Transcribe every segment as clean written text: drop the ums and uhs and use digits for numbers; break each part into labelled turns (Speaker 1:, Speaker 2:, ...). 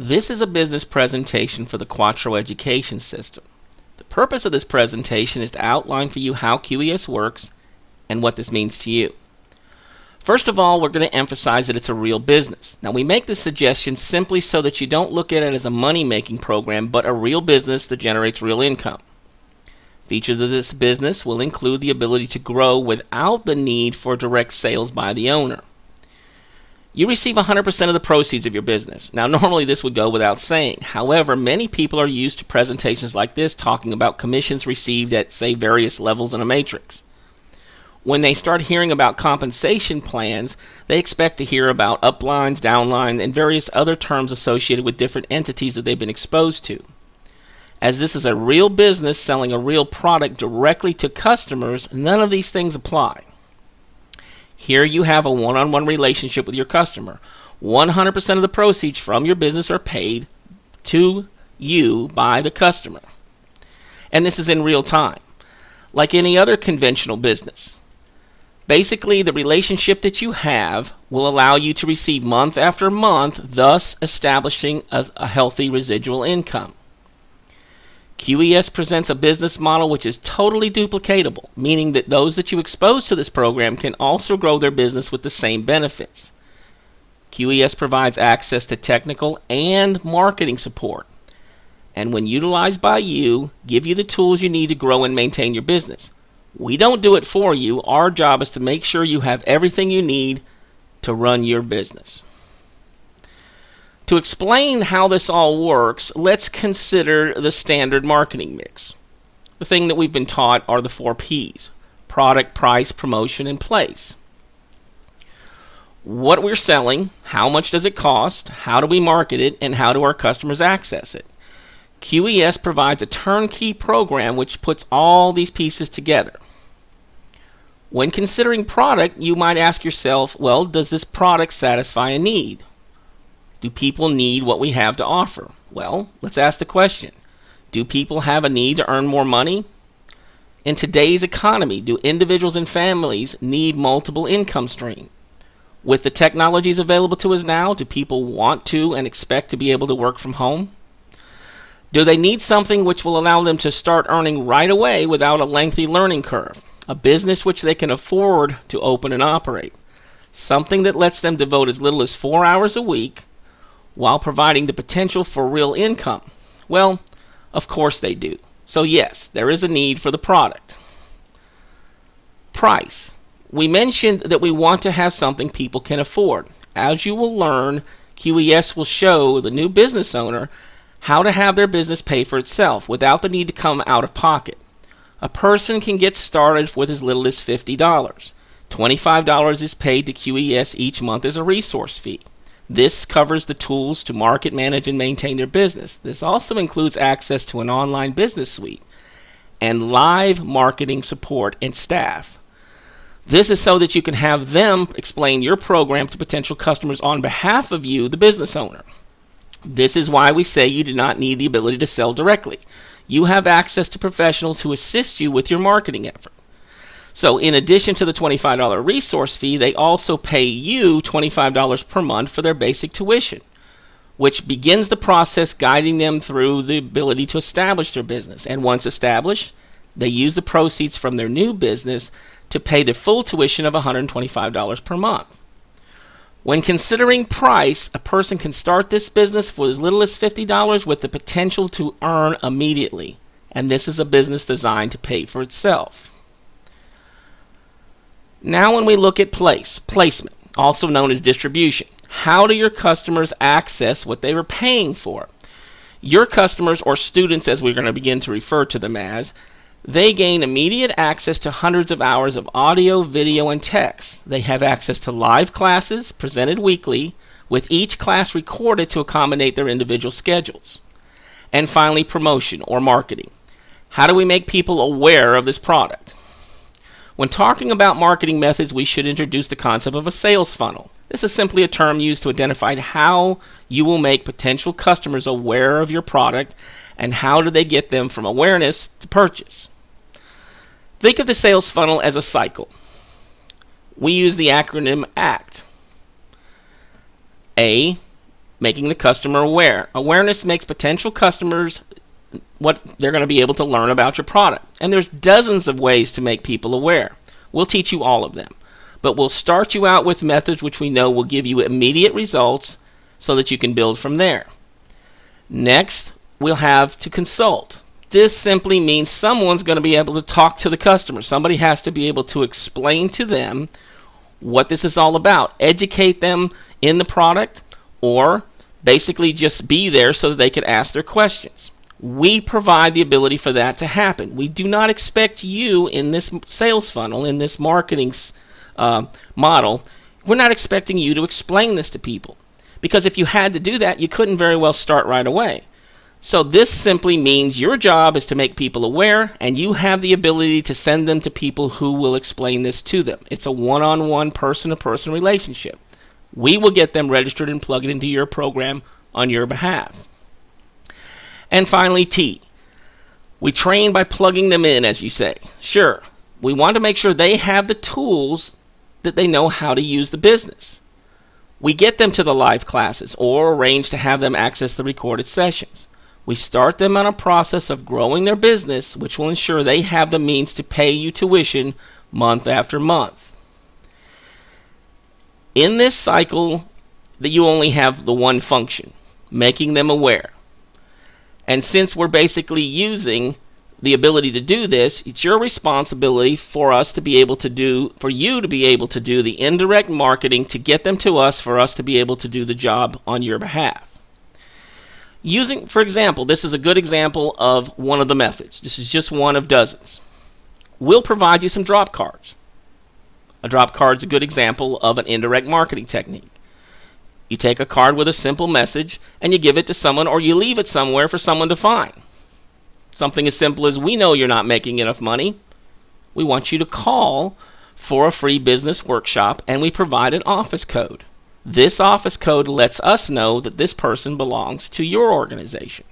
Speaker 1: This is a business presentation for the Quattro Education System. The purpose of this presentation is to outline for you how QES works and what this means to you. First of all, we're going to emphasize that it's a real business. Now, we make this suggestion simply so that you don't look at it as a money-making program, but a real business that generates real income. Features of this business will include the ability to grow without the need for direct sales by the owner. You receive 100% of the proceeds of your business. Now, normally this would go without saying. However, many people are used to presentations like this talking about commissions received at, say, various levels in a matrix. When they start hearing about compensation plans, they expect to hear about uplines, downlines, and various other terms associated with different entities that they've been exposed to. As this is a real business selling a real product directly to customers, none of these things apply. Here you have a one-on-one relationship with your customer. 100% of the proceeds from your business are paid to you by the customer. And this is in real time, like any other conventional business. Basically, the relationship that you have will allow you to receive month after month, thus establishing a healthy residual income. QES presents a business model which is totally duplicatable, meaning that those that you expose to this program can also grow their business with the same benefits. QES provides access to technical and marketing support, and when utilized by you, give you the tools you need to grow and maintain your business. We don't do it for you. Our job is to make sure you have everything you need to run your business. To explain how this all works, let's consider the standard marketing mix. The thing that we've been taught are the 4 P's: product, price, promotion, and place. What we're selling, how much does it cost, how do we market it, and how do our customers access it? QES provides a turnkey program which puts all these pieces together. When considering product, you might ask yourself, well, does this product satisfy a need? Do people need what we have to offer? Well, let's ask the question. Do people have a need to earn more money? In today's economy, do individuals and families need multiple income streams? With the technologies available to us now, do people want to and expect to be able to work from home? Do they need something which will allow them to start earning right away without a lengthy learning curve? A business which they can afford to open and operate. Something that lets them devote as little as 4 hours a week while providing the potential for real income? Well, of course they do. So yes, there is a need for the product. Price. We mentioned that we want to have something people can afford. As you will learn, QES will show the new business owner how to have their business pay for itself without the need to come out of pocket. A person can get started with as little as $50. $25 is paid to QES each month as a resource fee. This covers the tools to market, manage, and maintain their business. This also includes access to an online business suite and live marketing support and staff. This is so that you can have them explain your program to potential customers on behalf of you, the business owner. This is why we say you do not need the ability to sell directly. You have access to professionals who assist you with your marketing effort. So in addition to the $25 resource fee, they also pay you $25 per month for their basic tuition, which begins the process guiding them through the ability to establish their business. And once established, they use the proceeds from their new business to pay the full tuition of $125 per month. When considering price, a person can start this business for as little as $50 with the potential to earn immediately. And this is a business designed to pay for itself. Now when we look at placement, also known as distribution, how do your customers access what they were paying for? Your customers, or students as we're going to begin to refer to them as, they gain immediate access to hundreds of hours of audio, video, and text. They have access to live classes presented weekly, with each class recorded to accommodate their individual schedules. And finally, promotion or marketing. How do we make people aware of this product? When talking about marketing methods, we should introduce the concept of a sales funnel. This is simply a term used to identify how you will make potential customers aware of your product and how do they get them from awareness to purchase. Think of the sales funnel as a cycle. We use the acronym ACT. A, making the customer aware. Awareness makes potential customers what they're going to be able to learn about your product. And there's dozens of ways to make people aware. We'll teach you all of them. But we'll start you out with methods which we know will give you immediate results so that you can build from there. Next, we'll have to consult. This simply means someone's going to be able to talk to the customer. Somebody has to be able to explain to them what this is all about. Educate them in the product, or basically just be there so that they can ask their questions. We provide the ability for that to happen. We do not expect you in this sales funnel, in this marketing model, we're not expecting you to explain this to people. Because if you had to do that, you couldn't very well start right away. So this simply means your job is to make people aware, and you have the ability to send them to people who will explain this to them. It's a one-on-one, person-to-person relationship. We will get them registered and plugged into your program on your behalf. And finally, T. We train by plugging them in, as you say. Sure, we want to make sure they have the tools that they know how to use the business. We get them to the live classes or arrange to have them access the recorded sessions. We start them on a process of growing their business, which will ensure they have the means to pay you tuition month after month. In this cycle, that you only have the one function, making them aware. And since we're basically using the ability to do this, it's your responsibility for us to be able to do, for you to be able to do the indirect marketing to get them to us, for us to be able to do the job on your behalf. Using, for example, this is a good example of one of the methods. This is just one of dozens. We'll provide you some drop cards. A drop card is a good example of an indirect marketing technique. You take a card with a simple message and you give it to someone, or you leave it somewhere for someone to find. Something as simple as, we know you're not making enough money. We want you to call for a free business workshop, and we provide an office code. This office code lets us know that this person belongs to your organization.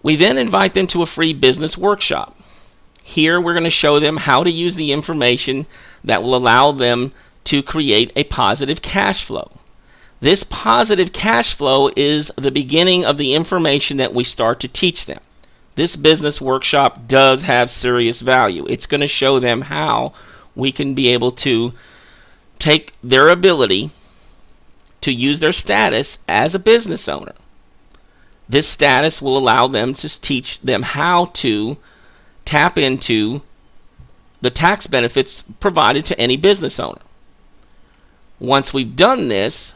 Speaker 1: We then invite them to a free business workshop. Here we're going to show them how to use the information that will allow them to create a positive cash flow. This positive cash flow is the beginning of the information that we start to teach them. This business workshop does have serious value. It's going to show them how we can be able to take their ability to use their status as a business owner. This status will allow them to teach them how to tap into the tax benefits provided to any business owner. Once we've done this,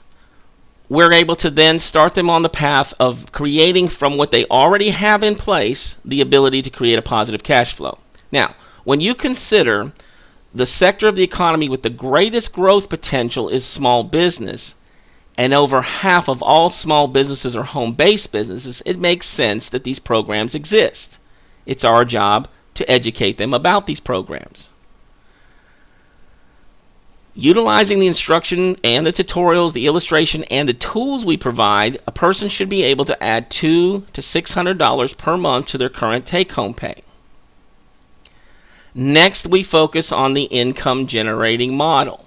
Speaker 1: we're able to then start them on the path of creating from what they already have in place the ability to create a positive cash flow. Now, when you consider the sector of the economy with the greatest growth potential is small business, and over half of all small businesses are home-based businesses, it makes sense that these programs exist. It's our job to educate them about these programs. Utilizing the instruction and the tutorials, the illustration, and the tools we provide, a person should be able to add $200 to $600 per month to their current take-home pay. Next, we focus on the income-generating model.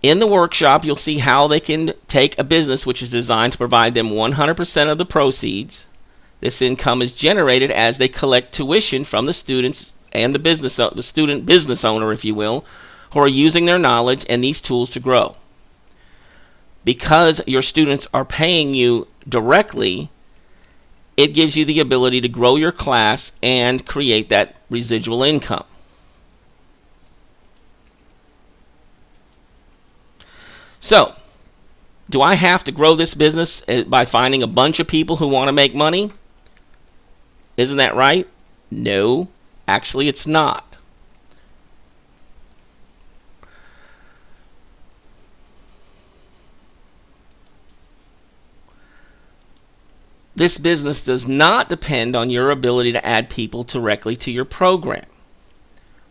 Speaker 1: In the workshop, you'll see how they can take a business which is designed to provide them 100% of the proceeds. This income is generated as they collect tuition from the students and the student business owner, if you will, who are using their knowledge and these tools to grow. Because your students are paying you directly, it gives you the ability to grow your class and create that residual income. So, do I have to grow this business by finding a bunch of people who want to make money? Isn't that right? No, actually it's not. This business does not depend on your ability to add people directly to your program.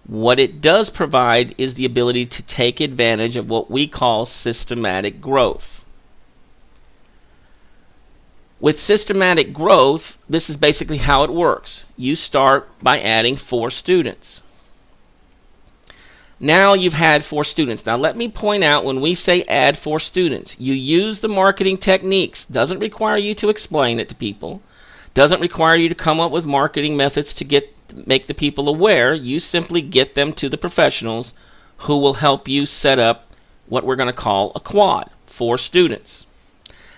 Speaker 1: What it does provide is the ability to take advantage of what we call systematic growth. With systematic growth, this is basically how it works. You start by adding 4 students. Now you've had 4 students. Now let me point out, when we say add 4 students, you use the marketing techniques. Doesn't require you to explain it to people. Doesn't require you to come up with marketing methods to make the people aware. You simply get them to the professionals who will help you set up what we're going to call a quad, 4 students.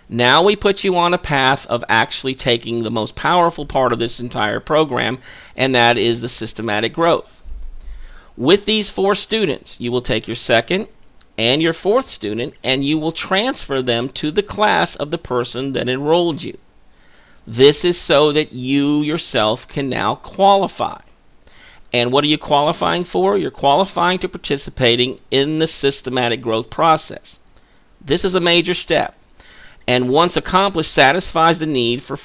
Speaker 1: Now we put you on a path of actually taking the most powerful part of this entire program, and that is the systematic growth. With these 4 students, you will take your second and your 4th student, and you will transfer them to the class of the person that enrolled you. This is so that you yourself can now qualify. And what are you qualifying for? You're qualifying to participating in the systematic growth process. This is a major step, and once accomplished, satisfies the need so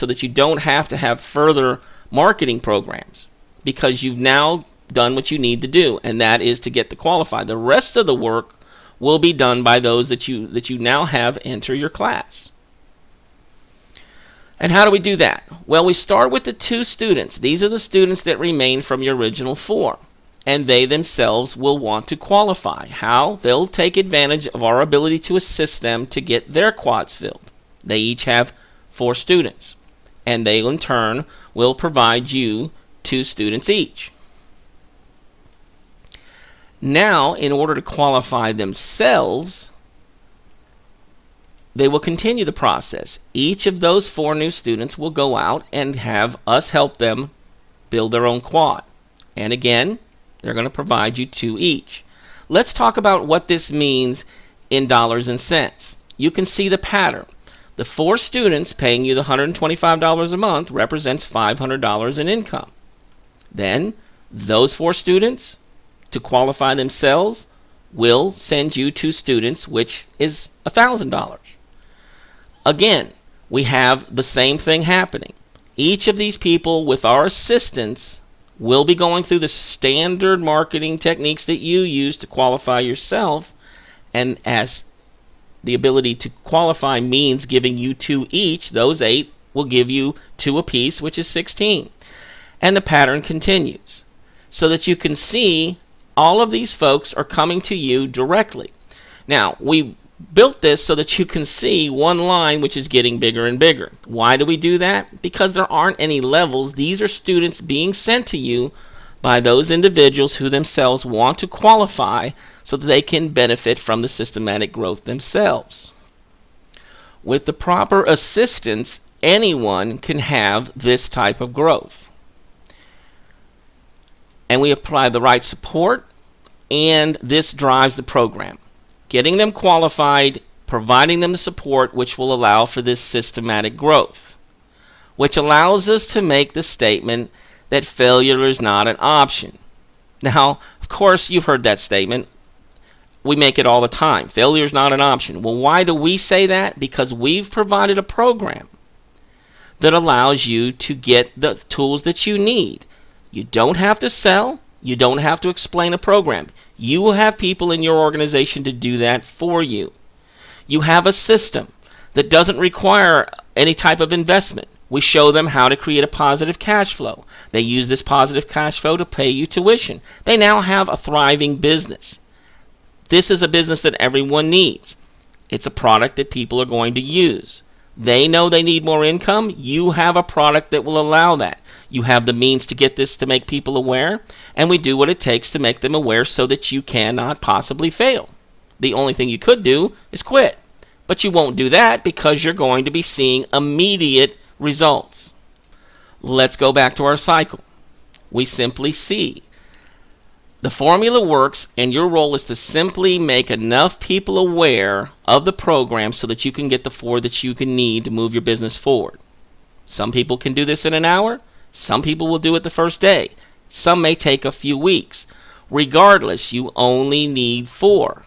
Speaker 1: that you don't have to have further marketing programs, because you've now done what you need to do, and that is to get to qualify. The rest of the work will be done by those that you now have enter your class. And how do we do that? Well, we start with the 2 students. These are the students that remain from your original 4, and they themselves will want to qualify. How? They'll take advantage of our ability to assist them to get their quads filled. They each have 4 students, and they in turn will provide you 2 students each. Now, in order to qualify themselves, they will continue the process. Each of those 4 new students will go out and have us help them build their own quad. And again, they're going to provide you 2 each. Let's talk about what this means in dollars and cents. You can see the pattern. The 4 students paying you the $125 a month represents $500 in income. Then, those 4 students, to qualify themselves, will send you 2 students, which is $1,000. Again, we have the same thing happening. Each of these people, with our assistance, will be going through the standard marketing techniques that you use to qualify yourself, and as the ability to qualify means giving you 2 each, those 8 will give you 2 apiece, which is 16. And the pattern continues, so that you can see all of these folks are coming to you directly. Now, we built this so that you can see one line which is getting bigger and bigger. Why do we do that? Because there aren't any levels. These are students being sent to you by those individuals who themselves want to qualify so that they can benefit from the systematic growth themselves. With the proper assistance, anyone can have this type of growth. And we apply the right support, and this drives the program. Getting them qualified, providing them the support which will allow for this systematic growth, which allows us to make the statement that failure is not an option. Now, of course, you've heard that statement. We make it all the time. Failure is not an option. Well, why do we say that? Because we've provided a program that allows you to get the tools that you need. You don't have to sell. You don't have to explain a program. You will have people in your organization to do that for you. You have a system that doesn't require any type of investment. We show them how to create a positive cash flow. They use this positive cash flow to pay you tuition. They now have a thriving business. This is a business that everyone needs. It's a product that people are going to use. They know they need more income. You have a product that will allow that. You have the means to get this to make people aware, and we do what it takes to make them aware so that you cannot possibly fail. The only thing you could do is quit, but you won't do that because you're going to be seeing immediate results. Let's go back to our cycle. We simply see the formula works, and your role is to simply make enough people aware of the program so that you can get the 4 that you can need to move your business forward. Some people can do this in an hour. Some people will do it the first day. Some may take a few weeks. Regardless, you only need 4.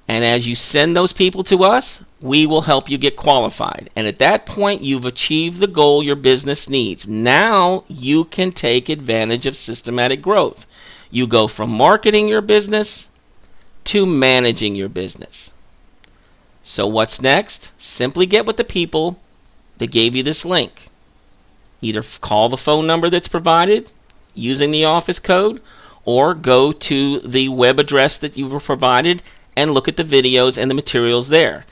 Speaker 1: And as you send those people to us, we will help you get qualified. And at that point, you've achieved the goal your business needs. Now you can take advantage of systematic growth. You go from marketing your business to managing your business. So what's next? Simply get with the people that gave you this link. Either call the phone number that's provided, using the office code, or go to the web address that you were provided and look at the videos and the materials there.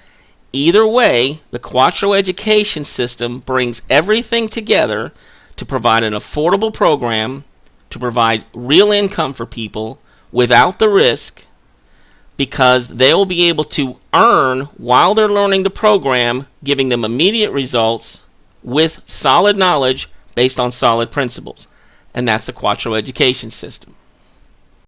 Speaker 1: Either way, the Quattro Education System brings everything together to provide an affordable program, to provide real income for people without the risk, because they'll be able to earn while they're learning the program, giving them immediate results with solid knowledge based on solid principles. And that's the Quattro Education System.